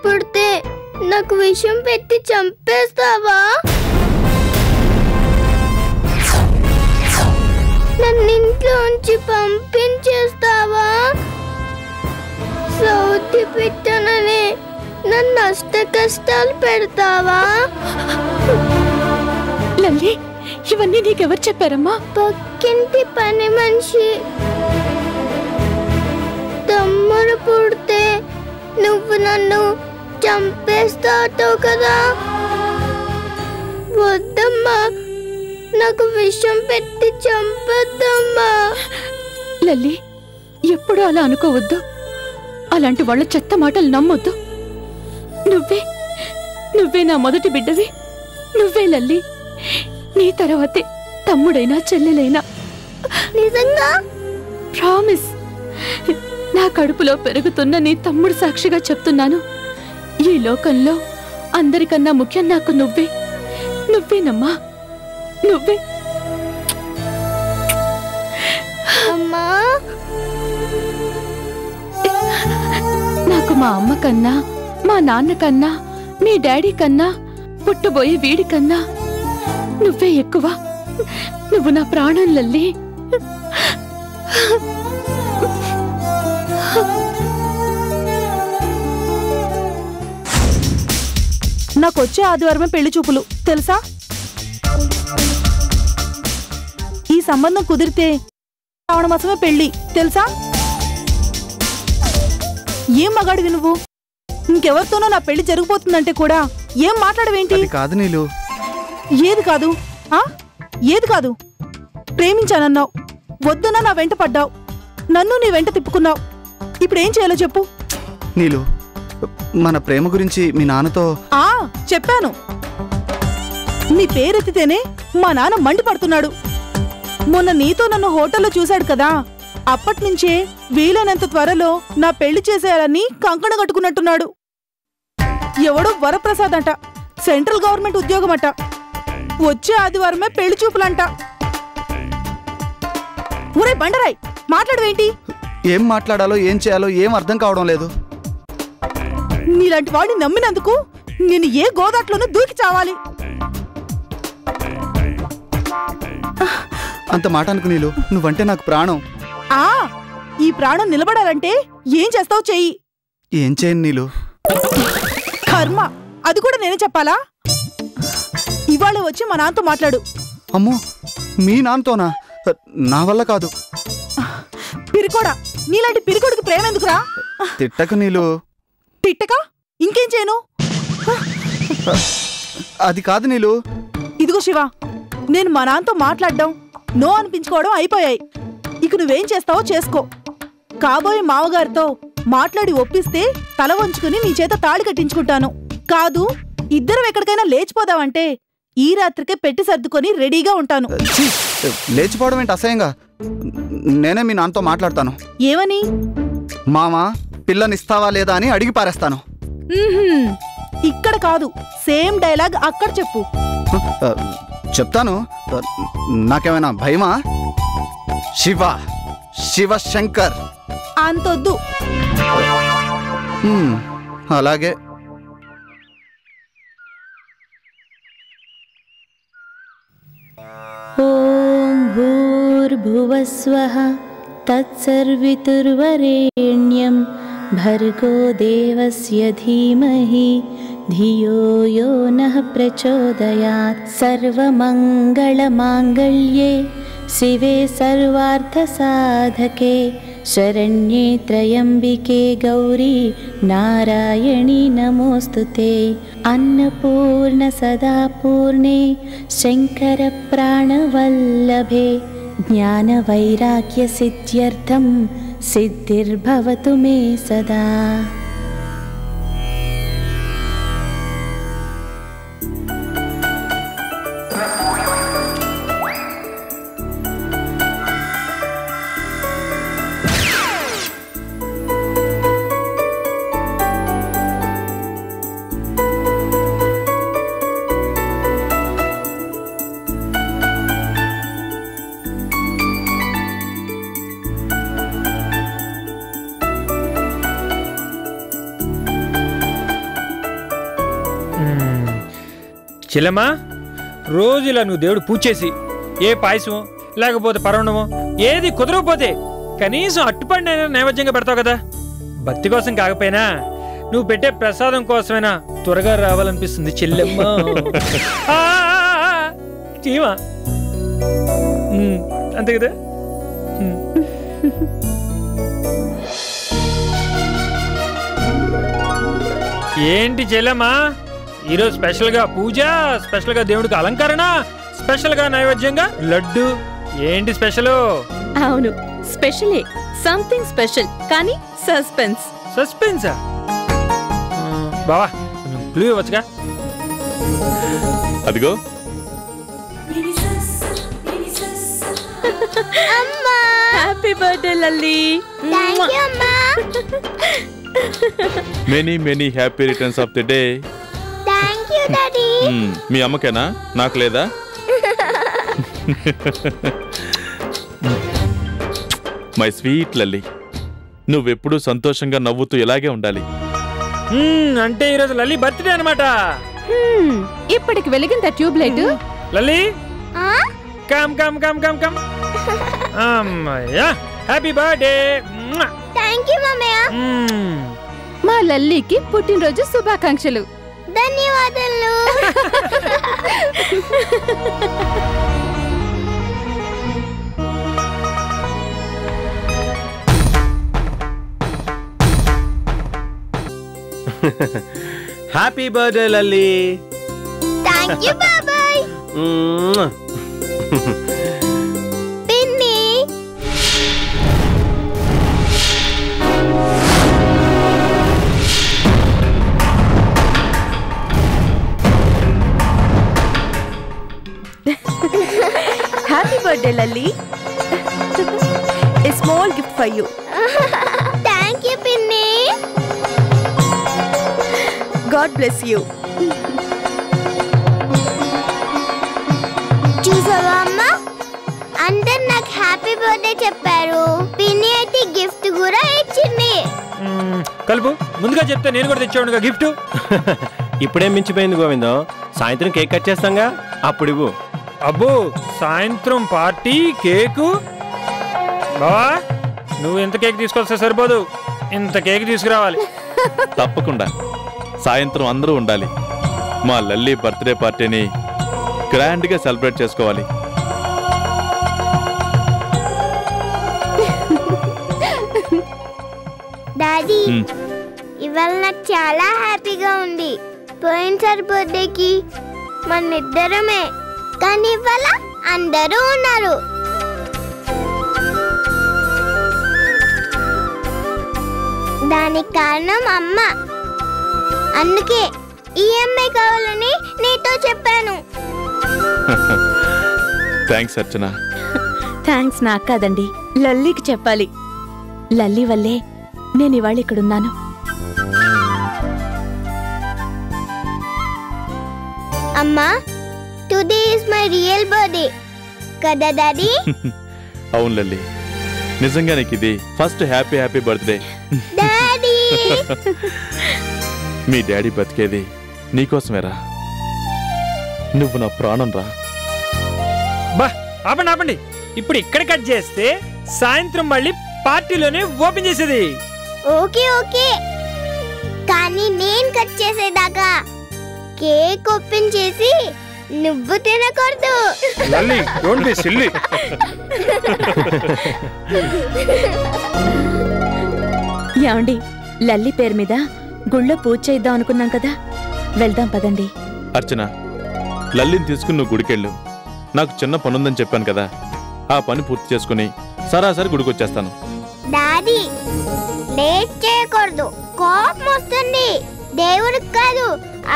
పుడితే నాకు విషం పెట్టి చంపేస్తావా? నన్ను ఇంట్లోంచి పంపించేస్తావా? సౌతి పెట్టనని నన్ను అష్ట కష్టాలు పెడతావా? లల్లి, ఇవన్నీ నీకెవరు చెప్పారమ్మా? పక్కింటి పని మనిషి. తమ్ముడు పుడితే నువ్వు నన్ను చంపేస్తావు కదా. వద్దమ్మా, నాకు విషం పెట్టి చంపొద్దమ్మా. లల్లి, ఎప్పుడూ అలా అనుకోవద్దు. అలాంటి వాళ్ళ చెత్త మాటలు నమ్మొద్దు. నువ్వే నా మొదటి బిడ్డవి. నువ్వే లల్లి. నీ తర్వాతే తమ్ముడైనా చెల్లెలైనా. నిజంగా? ప్రామిస్. నా కడుపులో పెరుగుతున్న నీ తమ్ముడు సాక్షిగా చెప్తున్నాను. ఈ లోకంలో అందరికన్నా ముఖ్యం నాకు నువ్వేనమ్మా. నువ్వే. అమ్మా, నాకు మా అమ్మ కన్నా, మా నాన్న కన్నా, మీ డాడీ కన్నా, పుట్టబోయే వీడి కన్నా నువ్వే ఎక్కువ. నువ్వు నా ప్రాణం లల్లి. నాకొచ్చే ఆదివారమే పెళ్లి చూపులు తెలుసా? ఈ సంబంధం కుదిరితే శ్రావణ మాసమే పెళ్లి తెలుసా? ఏం మగాడివి నువ్వు? ఇంకెవరితోనో నా పెళ్లి జరిగిపోతుందంటే కూడా ఏం మాట్లాడవేంటి? కాదు నీలు. ఏది కాదు? ఏది కాదు? ప్రేమించానన్నావు, వద్దన్నా నా వెంట పడ్డావు, నన్ను నీ వెంట తిప్పుకున్నావు. ఇప్పుడేం చేయాలో చెప్పు. నీలు, మన ప్రేమ గురించి మీ నాన్నతో చెప్పాను. నీ పేరెత్తితేనే మా నాన్న మండిపడుతున్నాడు. మొన్న నీతో నన్ను హోటల్లో చూశాడు కదా, అప్పట్నుంచే వీలైనంత త్వరలో నా పెళ్లి చేసేయాలని కంకణ కట్టుకున్నట్టున్నాడు. ఎవడో వరప్రసాద్ అంట, సెంట్రల్ గవర్నమెంట్ ఉద్యోగమట, వచ్చే ఆదివారమే పెళ్లి చూపులంట. ఊరే బండరాయ్, మాట్లాడవేంటి? ఏం మాట్లాడాలో ఏం చేయాలో ఏం అర్థం కావడం లేదు. నీలాంటి వాడిని నమ్మినందుకు నేను ఏ గోదాట్లోనూ దూకి చావాలి. అంత మాట అనుకు నీలు. నువ్వంటే నాకు ప్రాణం. ఈ ప్రాణం నిలబడాలంటే ఏం చేస్తావు చెయ్యి. ఏం చేయను నీలు? కర్మ, అది కూడా నేనే చెప్పాలా? ఇవాళ వచ్చి మా నాన్నతో మాట్లాడు. అమ్మో, మీ నాన్నతోనా? నా వల్ల కాదు. పిరికోడా, నీలాంటి పిరికోడికి ప్రేమ ఎందుకురా? తిట్టకు నీలు. తిట్టక ఇంకేం చేయను? అది కాదు నీలు. ఇదిగో శివ, నేను మా నాన్నతో మాట్లాడడం, నో అనిపించుకోవడం అయిపోయాయి. ఇక నువ్వేం చేస్తావో చేసుకో. కాబోయే మావగారితో మాట్లాడి ఒప్పిస్తే తల వంచుకుని నీ చేత తాళి కట్టించుకుంటాను. కాదు, ఇద్దరం ఎక్కడికైనా లేచిపోదామంటే ఈ రాత్రికే పెట్టి సర్దుకొని రెడీగా ఉంటాను. లేచిపోవడం ఏంటి అసహ్యంగా? నేనే మీ నాన్నతో మాట్లాడతాను. ఏమని? మామా, పిల్లనిస్తావా లేదా అని అడిగి పారేస్తాను. ఇక్కడ కాదు, సేమ్ డైలాగ్ అక్కడ చెప్పు. చెప్తాను. నాకేమైనా భయమా? శివ శంకర్ అంతొద్దు. అలాగే. ఓం భూర్భువస్వః తత్సర్వితుర్వరేణ్యం భర్గో దేవస్య ధీమహి ధియో యో నః ప్రచోదయాత్. సర్వమంగళమాంగళ్యే శివే సర్వార్థసాధకే శరణ్యే త్రయంబికే గౌరీ నారాయణి నమోస్తుతే. అన్నపూర్ణ సదా పూర్ణే శంకర ప్రాణవల్లభే జ్ఞానవైరాగ్య సిద్ధ్యర్థం సిద్ధిర్భవతు మే సదా. చెల్లెమ్మా, రోజు ఇలా నువ్వు దేవుడు పూజ చేసి ఏ పాయసం లేకపోతే పరవణమో ఏది కుదరకపోతే కనీసం అట్టుపండి నైవేద్యంగా పెడతావు కదా. భక్తి కోసం కాకపోయినా నువ్వు పెట్టే ప్రసాదం కోసమైనా త్వరగా రావాలనిపిస్తుంది చెల్లెమ్మ. చీమా అంతే కదా. ఏంటి చెల్లెమ్మా, ఈరోజు స్పెషల్గా పూజ, స్పెషల్గా దేవుడికి అలంకరణ, స్పెషల్గా నైవేద్యంగా లడ్డు. ఏంటి స్పెషల్? అవును, స్పెషలే, సంథింగ్ స్పెషల్, కానీ సస్పెన్స్. సస్పెన్సా? బావా క్లూ ఇవ్వచ్చుగా. అదిగో happy birthday Lalli. Many many happy returns of the day. మీ అమ్మకేనా, నాకు లేదా? మై స్వీట్ లల్లి, నువ్వెప్పుడు సంతోషంగా నవ్వుతూ ఇలాగే ఉండాలి. అంటే ఈరోజు లల్లి బర్త్డే అనమాట. ఇప్పటికి వెలిగిందా tube light? Lalli come come come come come. అమ్మయ్యా, హ్యాపీ బర్త్డే. థాంక్యూ మామయ్య. మా లల్లికి పుట్టినరోజు శుభాకాంక్షలు. ధన్యవాదాలు. Happy birthday Lalli. థాంక్యూ బాబాయ్. పిన్ని happy birthday Lalli. A small gift for you. Thank you పిన్ని. God bless you. చూసావా అమ్మ, అందరు నాకు హ్యాపీ బర్త్డే చెప్పారు. పిన్ని అయితే గిఫ్ట్ కూడా ఇచ్చింది. కలుపు, ముందుగా చెప్తే నేను కూడా తెచ్చాడుగా గిఫ్ట్. ఇప్పుడేం మించిపోయింది గోవిందం, సాయంత్రం కేక్ కట్ చేస్తాంగా, అప్పుడు ఇవ్వు. అబ్బో, సాయంత్రం పార్టీ, కేకు. బావా, నువ్వు ఎంత కేక్ తీసుకొస్తే సరిపోదు, ఇంత కేక్ తీసుకురావాలి. తప్పకుండా సాయంత్రం అందరూ ఉండాలి. మా లల్లి బర్త్డే పార్టీని గ్రాండ్గా సెలబ్రేట్ చేసుకోవాలి. డాడీ, ఇవాళ నాకు చాలా హ్యాపీగా ఉంది. పోయినసారి బర్త్డేకి మనిద్దరమే, కానీ ఇవాళ అందరూ ఉన్నారు. దానికి కారణం అమ్మ. అందుకే ఈఎంఐ కావాలని నీతో చెప్పాను. థ్యాంక్స్ అర్చన. థ్యాంక్స్ నాకు కాదండి, లల్లికి చెప్పాలి. లల్లి వల్లే నేను ఇవాళ ఇక్కడున్నాను. అమ్మా, today is my real birthday కదా డాడీ? అవును లల్లి, నిజంగా నీకు ఇది first happy happy birthday. Daddy, మీ డాడీ బతికేది నీకోసమేరా. నువ్వు నా ప్రాణం రా. బా, ఆపండి ఆపండి. ఇప్పుడు ఇక్కడ కట్ చేస్తే సాయంత్రం మళ్ళీ పార్టీలోనే ఓపెన్ చేసేది. ఓకే ఓకే, కానీ నేను కట్ చేసేదాకా కేక్ ఓపెన్ చేసి నువ్వు తినకూడదు. Lalli, don't be silly. ఏమండి, లల్లి పేరు మీద గుళ్ళో పూజ చేద్దాం అనుకున్నాం కదా, వెళ్దాం పదండి. అర్చన, లల్లిని తీసుకుని నువ్వు గుడికెళ్ళు. నాకు చిన్న పనుందని చెప్పాను కదా, ఆ పని పూర్తి చేసుకుని సరాసరి గుడికొచ్చేస్తాను. డాడీ, లేట్ చేయకూడదు, కోపం వస్తుంది. దేవుడికి కాదు,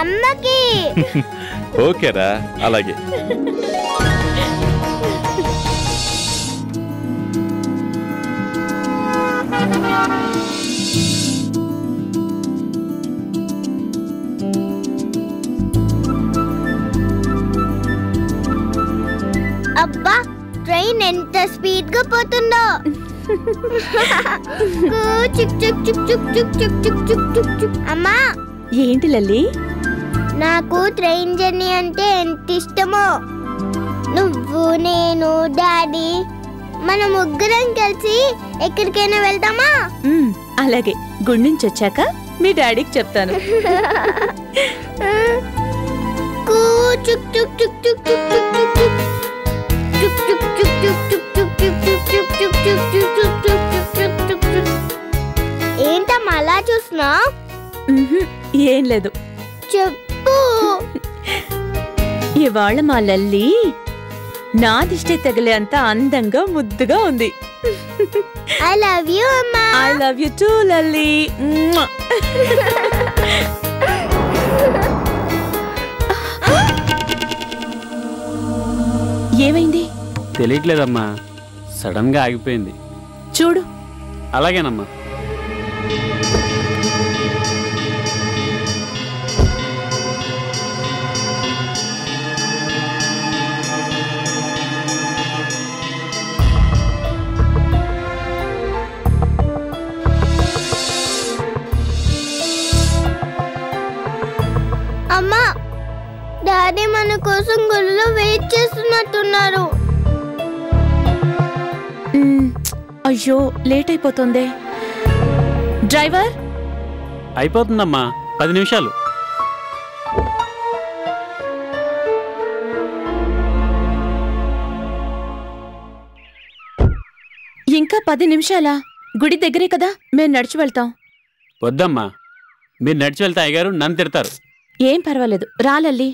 అమ్మకి. ఓకేరా, అలాగే. అబ్బా, ట్రైన్ ఎంత స్పీడ్ గా పోతుందో. అమ్మా, ఏంటి లల్లి? నాకు ట్రైన్ జర్నీ అంటే ఎంత ఇష్టమో. నువ్వు, నేను, డాడీ మన ముగ్గురం కలిసి ఎక్కడికైనా వెళ్తామా? అలాగే. గుడి నుంచి వచ్చాక మీ డాడీకి చెప్తాను. ఏంటమ్మా అలా చూస్తున్నా? ఏం లేదు. చెప్పు. ఇవాళ మా లల్లి నా దిష్టి తగిలే అంత అందంగా ముద్దుగా ఉంది. ఐ లవ్ యూ అమ్మా. I love you two Lalli. ఏమైంది? తెలియట్లేదమ్మా, సడన్ గా ఆగిపోయింది. చూడు. అలాగేనమ్మా. అమ్మా, డాడీ మన కోసం గుడిలో వెయిట్ చేస్తున్నట్టున్నారు. అయ్యో, లేట్ అయిపోతుంది. డ్రైవర్. అయిపోతుందమ్మా, 10 నిమిషాలు. ఇంకా 10 నిమిషాలా? గుడి దగ్గరే కదా, మేము నడిచి వెళ్తాం. వద్దమ్మా, మీరు నడిచి వెళ్తే అయ్యగారు నన్ను తిడతారు. ఏం పర్వాలేదు, రాలల్లి.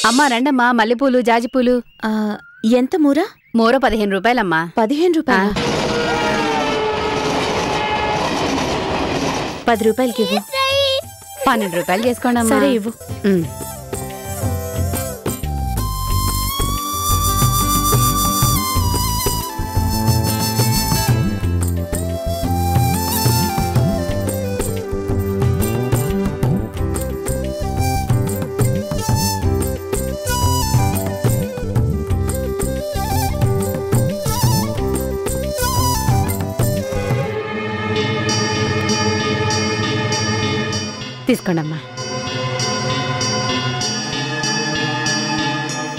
అమ్మా రండమ్మా, మల్లెపూలు, జాజిపూలు. ఎంత మూర? మూర 15 రూపాయలమ్మా. 15 రూపాయలు? 10 రూపాయలకి ఇవ్వు. 12 రూపాయలు చేసుకోండి. సరే ఇవ్వు. తీసుకోండమ్మా.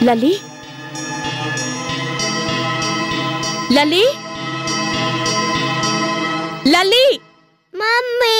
లల్లి, లల్లి, లల్లి. మమ్మీ,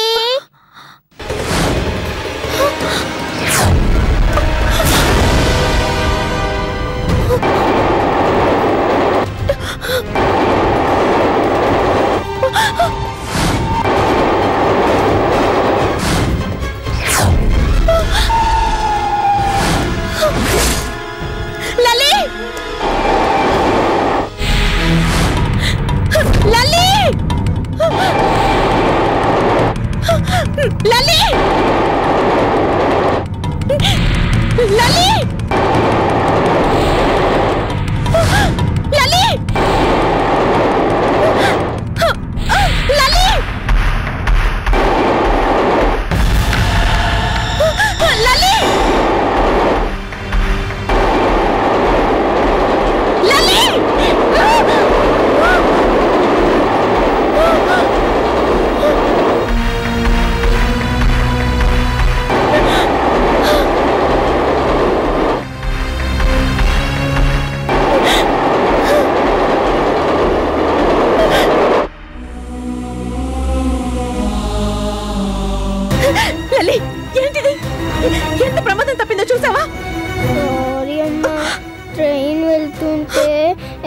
ఎంత ప్రమాదం తప్పిందో చూసావా? సారీ అమ్మా, ట్రైన్ వెళ్తుంటే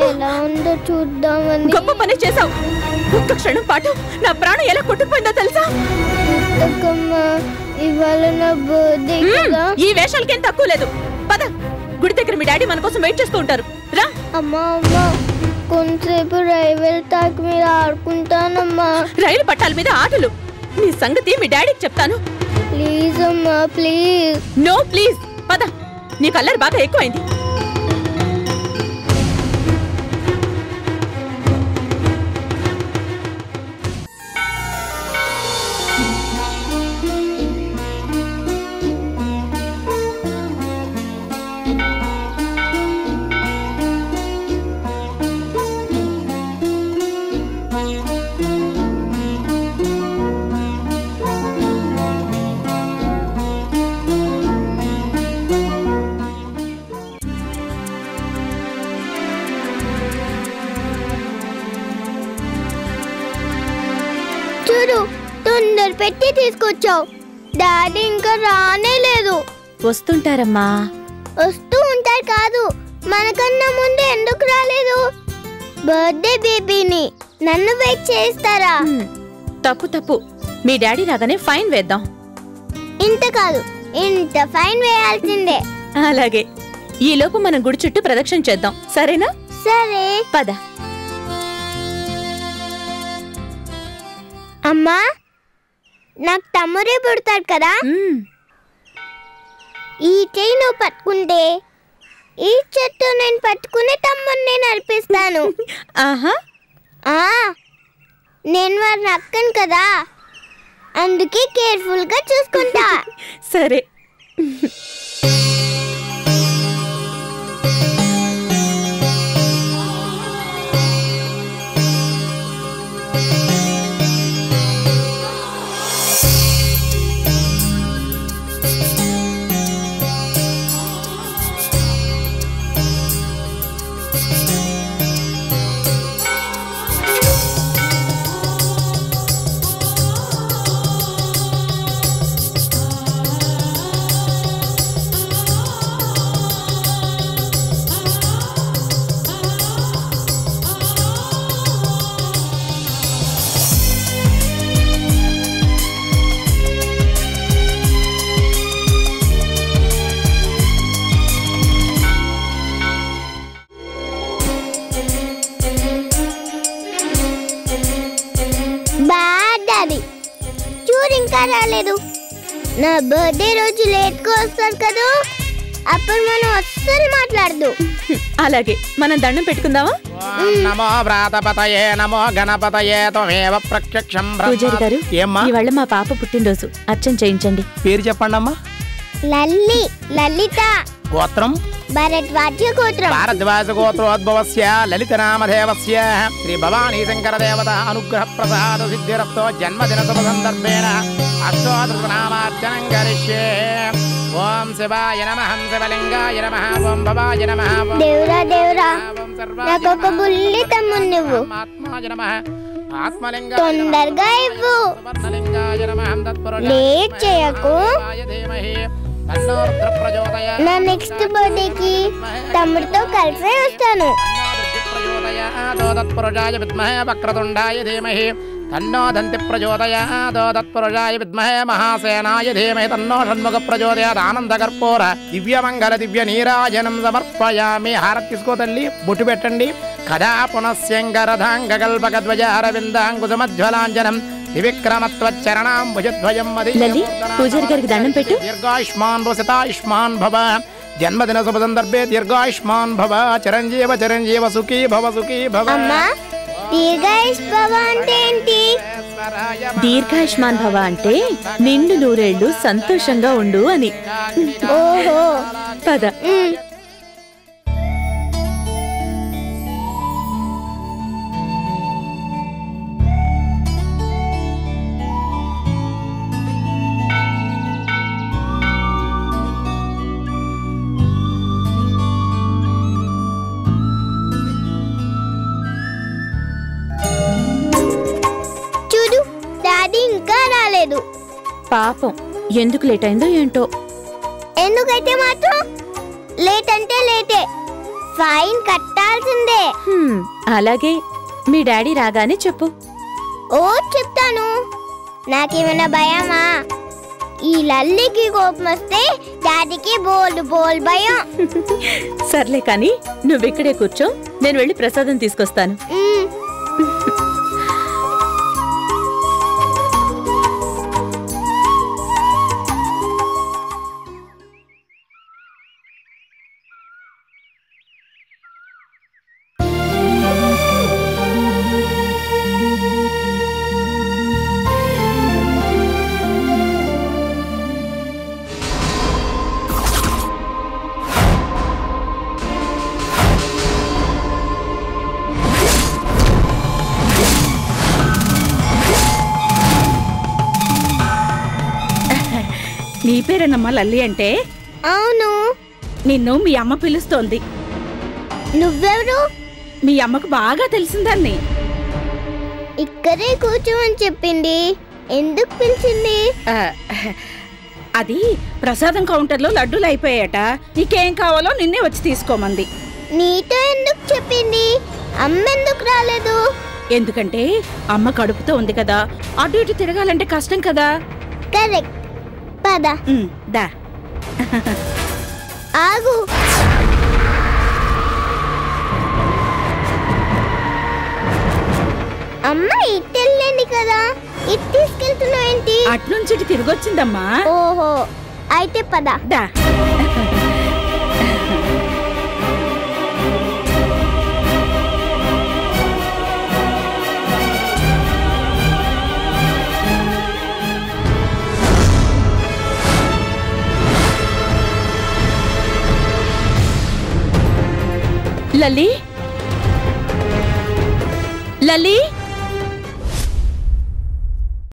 ఎలా ఉందో చూద్దామని. గొప్ప పని చేసావు. ఒక్క క్షణం పాటు నా ప్రాణం ఎలా కొట్టుకుపోయిందో తెలుసా? ఇవాళ నా బర్త్డే కదా. ఈ వేషాలకేం తక్కువ లేదు. పద, గుడి దగ్గర మీ డాడీ మన కోసం వెయిట్ చేస్తూ ఉంటారు. రా. అమ్మా అమ్మా, కొంతసేపు రైల్వే ట్రాక్ మీద ఆడుకుంటానమ్మా. రైలు పట్టాల మీద ఆటలు? నీ సంగతి మీ డాడీకి చెప్తాను. ప్లీజ్ అమ్మా, ప్లీజ్. No please. పద, నీ కల్లర్ బాగా ఎక్కువైంది. తొందర పెట్టి తీసుకొచ్చావు. డాడీ ఇంకా రానే లేదు. వస్తుంటారమ్మా. వస్తూ ఉంటారు కాదు, మనకన్నా ముందు ఎందుకు రాలేదు? బర్త్డే బేబీని నన్ను వెయిట్ చేస్తారా? తప్పు. మీ డాడీ రాగానే ఫైన్ వేద్దాం. ఇంత కాదు, ఇంత ఫైన్ వేయాల్సిందే. అలాగే. ఈలోపు మనం గుడి చుట్టూ ప్రదక్షిణ చేద్దాం, సరేనా? సరే పద. అమ్మా, నాకు తమ్ముడే పుడతాడు కదా. ఈ చెయ్యి నువ్వు పట్టుకుంటే ఈ చెట్టు నేను పట్టుకుని తమ్ముడిని నడిపిస్తాను. ఆహా, నేను వారిని అక్కను కదా, అందుకే కేర్ఫుల్ గా చూసుకుంటా. సరే. ఇంకా రాలేదు. నా బర్త్డే రోజు లేట్ గా వస్తారు కదా, అప్పుడు మనం అస్సలు మాట్లాడదు. అలాగే, మనం దండం పెట్టుకుందామా? నమో వ్రాతపతయే నమో గణపతయే త్వమేవ ప్రత్యక్షం. పూజారి గారు, ఇవాళ మా పాప పుట్టినరోజు, అర్చన చేయించండి. పేరు చెప్పండి అమ్మా. లల్లి, లలిత. గోత్రం భరద్వాజ గోత్రం. భారద్వాజ గోత్రోద్భవస్య లలిత నామధేవస్య శ్రీ భవానీ శంకర దేవత అనుగ్రహ ప్రసాద సిద్ధిరస్తో జన్మదిన శుభ సందర్భేన అష్టోత్తరనామార్చనం కరిష్యే. ఓం శివాయ నమః, శివలింగాయ నమః, ఓం భవాయ నమః. దేవుడా దేవుడా, నాకు ఒక బుల్లి తమ్ముడు నువ్వు. తొందరగా ఇవ్వు, లేట్ చేయకు. నా నెక్స్ట్ బర్త్డేకి తమ్ముడితో కలిసే వస్తాను. వక్రతుండాయ ధీమహి తన్నో దంతి ప్రచోదయాద్. తత్పురుషాయ విద్మహే మహాసేనాయ ధీమహి తన్నో షణ్ముఖ ప్రచోదయాద్. ఆనందకర్పూర దివ్యమంగళ దివ్య నీరాజనం సమర్పయామి. హారతి తీసుకో తల్లి, బొట్టు పెట్టండి. కథా పునఃస్యంగరధాంగల్పకధ్వజ అరవిందాంకుశమధ్వలాంజనం విక్రమత్వచ్చరణాంబుజద్వయం మది. పూజారి గారికి దండం పెట్టు. దీర్ఘాయుష్మాన్ వసితాయుష్మాన్ భవ. జన్మదిన శుభ సందర్భే దీర్ఘాయుష్మాన్ భవ. చిరంజీవ చిరంజీవ సుఖీ భవ సుఖీ భవ. దీర్ఘాయుష్మాన్ భవ అంటే నిండు నూరేళ్లు సంతోషంగా ఉండు అని. ఓహో, పద. ఇంకా రాలేదు. పాపం, ఎందుకు లేట్ అయిందో ఏంటో. ఎందుకైతే మాత్రం లేట్ అంటే లేటే, ఫైన్ కట్టాల్సిందే. అలాగే, మీ డాడీ రాగానే చెప్పు. ఓ చెప్తాను. నాకేమైనా భయమా? ఈ లల్లికి కోపం వస్తే డాడీకి బోల్ భయం. సర్లే కానీ నువ్విక్కడే కూర్చో, నేను వెళ్ళి ప్రసాదం తీసుకొస్తాను. నీ పేరేనమ్మా లల్లి అంటే? అవును. నిన్ను మీ అమ్మ పిలుస్తోంది. నువ్వెవరు? మీ అమ్మకు బాగా తెలిసిందాన్ని. ఇక్కడే కూర్చోమని చెప్పింది. ఎందుకు పిలిచింది? అది ప్రసాదం కౌంటర్లో లడ్డూలు అయిపోయాట, నీకేం కావాలో నిన్నే వచ్చి తీసుకోమంది. నీతో ఎందుకు చెప్పింది? అమ్మ ఎందుకు రాలేదు? ఎందుకంటే అమ్మ కడుపుతో ఉంది కదా, అటు ఇటు తిరగాలంటే కష్టం కదా. కరెక్ట్. పద. దా. ఆగు. అమ్మ ఇటు వెళ్ళండి కదా, ఇటు తీసుకెళ్తున్నావు ఏంటి? అటు నుంచి ఇటు తిరిగొచ్చిందమ్మా. ఓహో, అయితే పద. దా. లలి, లలి.